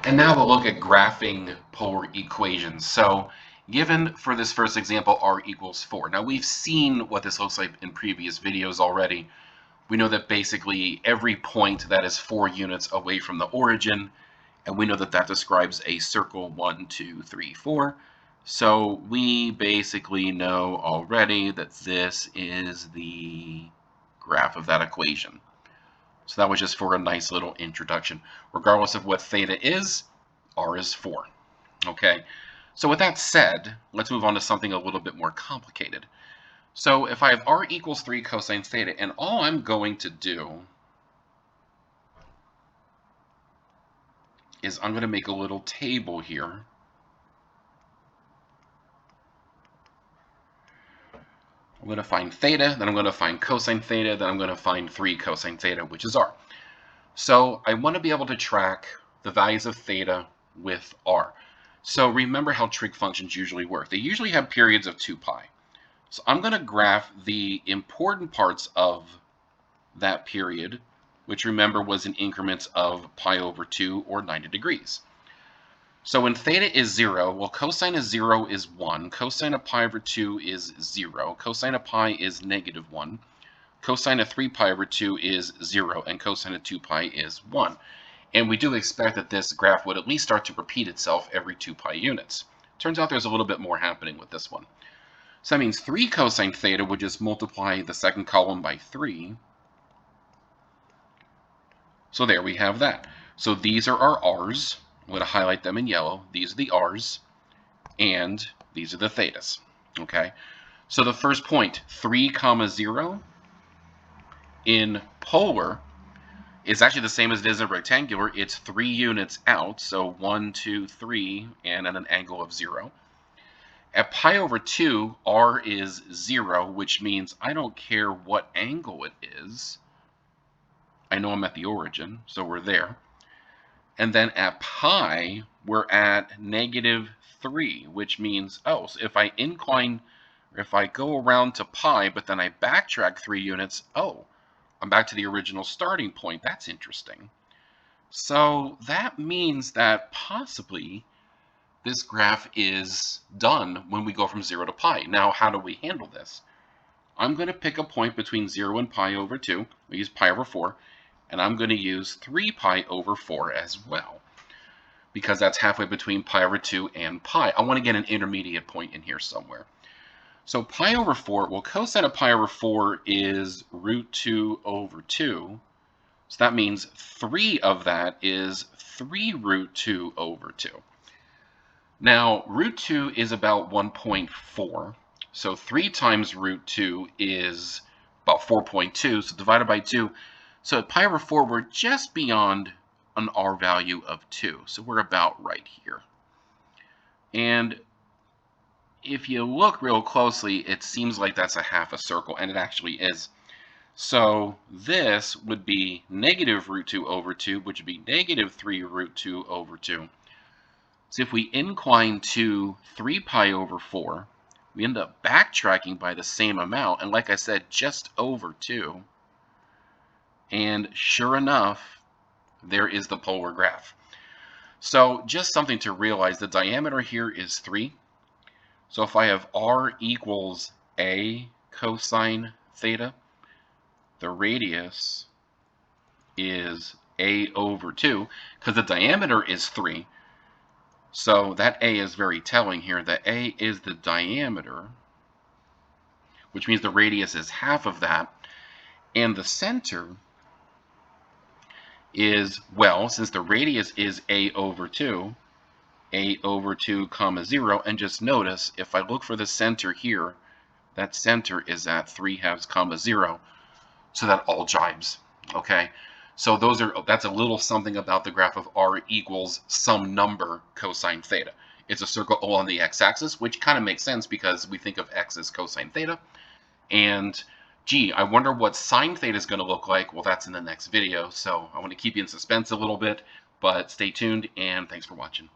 And now we'll look at graphing polar equations. So given for this first example, r equals 4. Now we've seen what this looks like in previous videos already. We know that basically every point that is 4 units away from the origin, and we know that that describes a circle 1, 2, 3, 4. So we basically know already that this is the graph of that equation. So that was just for a nice little introduction. Regardless of what theta is, r is 4. Okay, so with that said, let's move on to something a little bit more complicated. So if I have r equals 3 cosine theta, and all I'm going to do is I'm going to make a little table here. I'm going to find theta, then I'm going to find cosine theta, then I'm going to find 3 cosine theta, which is r. So I want to be able to track the values of theta with r. So remember how trig functions usually work. They usually have periods of 2 pi. So I'm going to graph the important parts of that period, which remember was in increments of pi over 2 or 90 degrees. So when theta is 0, well, cosine of 0 is 1, cosine of pi over 2 is 0, cosine of pi is negative 1, cosine of 3 pi over 2 is 0, and cosine of 2 pi is 1. And we do expect that this graph would at least start to repeat itself every 2 pi units. Turns out there's a little bit more happening with this one. So that means 3 cosine theta would just multiply the second column by 3. So there we have that. So these are our r's. I'm going to highlight them in yellow. These are the r's, and these are the thetas. Okay. So the first point, 3, 0, in polar is actually the same as it is in rectangular. It's 3 units out, so 1, 2, 3, and at an angle of 0. At pi over 2, r is 0, which means I don't care what angle it is. I know I'm at the origin, so we're there. And then at pi, we're at negative 3, which means, oh, so if I incline, or if I go around to pi, but then I backtrack 3 units, oh, I'm back to the original starting point. That's interesting. So that means that possibly this graph is done when we go from 0 to pi. Now, how do we handle this? I'm going to pick a point between 0 and pi over 2. We use pi over 4. And I'm going to use 3 pi over 4 as well, because that's halfway between pi over 2 and pi. I want to get an intermediate point in here somewhere. So pi over 4, well, cosine of pi over 4 is root 2 over 2. So that means 3 of that is 3 root 2 over 2. Now, root 2 is about 1.4. So 3 times root 2 is about 4.2. So divided by 2. So at pi over 4, we're just beyond an r value of 2. So we're about right here. And if you look real closely, it seems like that's a half a circle, and it actually is. So this would be negative root 2 over 2, which would be negative 3 root 2 over 2. So if we incline to 3 pi over 4, we end up backtracking by the same amount, and like I said, just over 2. And sure enough, there is the polar graph. So just something to realize, the diameter here is 3. So if I have r equals a cosine theta, the radius is a over 2, because the diameter is 3. So that a is very telling here. That a is the diameter, which means the radius is half of that. And the center is, well, since the radius is a over 2, a over 2 comma 0, and just notice, if I look for the center here, that center is at 3/2 comma 0, so that all jibes, okay? So that's a little something about the graph of r equals some number cosine theta. It's a circle along the x-axis, which kind of makes sense because we think of x as cosine theta, and gee, I wonder what sine theta is going to look like. Well, that's in the next video, so I want to keep you in suspense a little bit, but stay tuned, and thanks for watching.